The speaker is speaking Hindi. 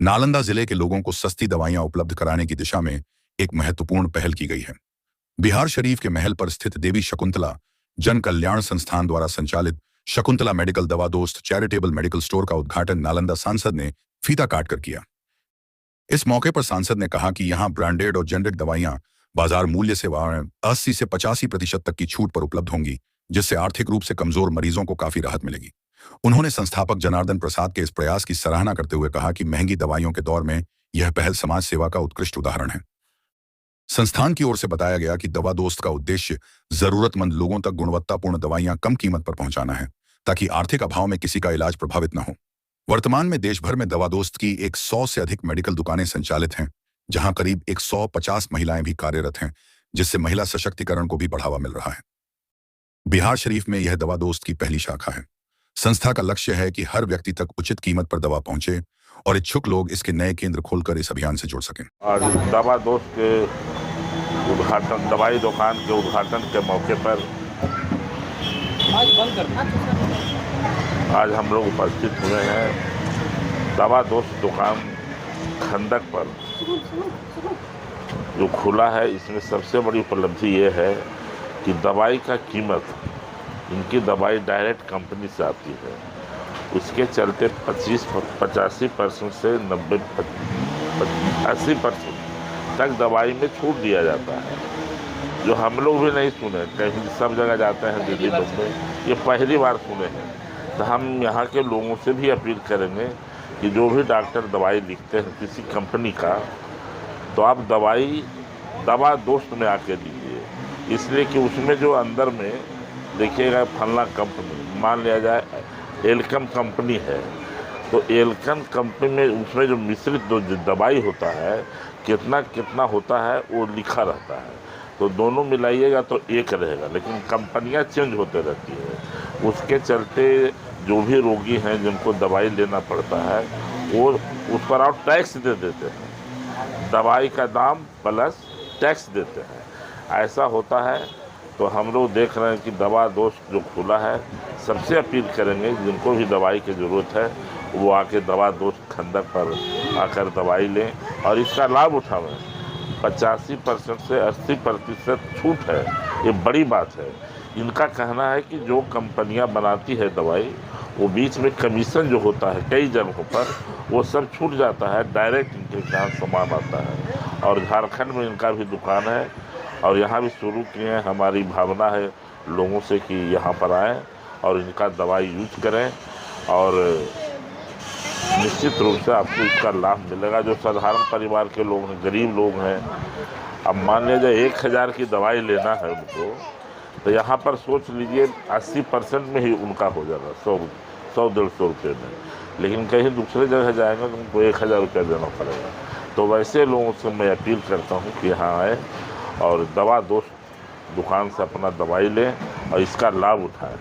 नालंदा जिले के लोगों को सस्ती दवाइयां उपलब्ध कराने की दिशा में एक महत्वपूर्ण पहल की गई है। बिहार शरीफ के महल पर स्थित देवी शकुंतला जन कल्याण संस्थान द्वारा संचालित शकुंतला मेडिकल दवा दोस्त चैरिटेबल मेडिकल स्टोर का उद्घाटन नालंदा सांसद ने फीता काटकर किया। इस मौके पर सांसद ने कहा कि यहां ब्रांडेड और जेनरिक दवाइयां बाजार मूल्य से 80 से 85% तक की छूट पर उपलब्ध होंगी, जिससे आर्थिक रूप से कमजोर मरीजों को काफी राहत मिलेगी। उन्होंने संस्थापक जनार्दन प्रसाद के इस प्रयास की सराहना करते हुए कहा कि महंगी दवाइयों के दौर में यह पहल समाज सेवा का उत्कृष्ट उदाहरण है। संस्थान की ओर से बताया गया कि दवा दोस्त का उद्देश्य जरूरतमंद लोगों तक गुणवत्तापूर्ण दवाइयां कम कीमत पर पहुंचाना है, ताकि आर्थिक अभाव में किसी का इलाज प्रभावित न हो। वर्तमान में देश भर में दवा दोस्त की 100 से अधिक मेडिकल दुकानें संचालित हैं, जहां करीब 150 महिलाएं भी कार्यरत हैं, जिससे महिला सशक्तिकरण को भी बढ़ावा मिल रहा है। बिहार शरीफ में यह दवा दोस्त की पहली शाखा है। संस्था का लक्ष्य है कि हर व्यक्ति तक उचित कीमत पर दवा पहुंचे और इच्छुक लोग इसके नए केंद्र खोलकर इस अभियान से जुड़ सकें। आज दवा दोस्त के उद्घाटन, दवाई दुकान के उद्घाटन के मौके पर आज हम लोग उपस्थित हुए हैं। दवा दोस्त दुकान खंदक पर जो खुला है, इसमें सबसे बड़ी उपलब्धि ये है कि दवाई का कीमत, इनकी दवाई डायरेक्ट कंपनी से आती है, उसके चलते 85% से 80% तक दवाई में छूट दिया जाता है, जो हम लोग भी नहीं सुने। कहीं सब जगह जाते हैं दिल्ली बम्बई, ये पहली बार सुने हैं। तो हम यहाँ के लोगों से भी अपील करेंगे कि जो भी डॉक्टर दवाई लिखते हैं किसी कंपनी का, तो आप दवा दोस्त में आके लीजिए, इसलिए कि उसमें जो अंदर में देखिएगा फलना कंपनी, मान लिया जाए एल्केम कंपनी है, तो एल्केम कंपनी में उसमें जो मिश्रित जो दवाई होता है कितना होता है वो लिखा रहता है, तो दोनों मिलाइएगा तो एक रहेगा, लेकिन कंपनियां चेंज होते रहती है। उसके चलते जो भी रोगी हैं जिनको दवाई लेना पड़ता है, वो उस पर आप टैक्स दे देते हैं, दवाई का दाम प्लस टैक्स देते हैं, ऐसा होता है। तो हम लोग देख रहे हैं कि दवा दोस्त जो खुला है, सबसे अपील करेंगे जिनको भी दवाई की ज़रूरत है वो आके दवा दोस्त खंदक पर आकर दवाई लें और इसका लाभ उठावें। 85% से 80% छूट है, ये बड़ी बात है। इनका कहना है कि जो कंपनियां बनाती है दवाई, वो बीच में कमीशन जो होता है कई जगहों पर, वो सब छूट जाता है, डायरेक्ट इनके यहाँ सामान आता है। और झारखंड में इनका भी दुकान है और यहाँ भी शुरू किए हैं। हमारी भावना है लोगों से कि यहाँ पर आएँ और इनका दवाई यूज करें और निश्चित रूप से आपको इसका लाभ मिलेगा। जो साधारण परिवार के लोग हैं, गरीब लोग हैं, अब मान लीजिए 1000 की दवाई लेना है उनको, तो यहाँ पर सोच लीजिए 80% में ही उनका हो जाएगा, 100-150 रुपये में। लेकिन कहीं दूसरे जगह जाएंगे तो उनको 1000 रुपया देना पड़ेगा। तो वैसे लोगों से मैं अपील करता हूँ कि यहाँ आए और दवा दोस्त दुकान से अपना दवाई लें और इसका लाभ उठाएं।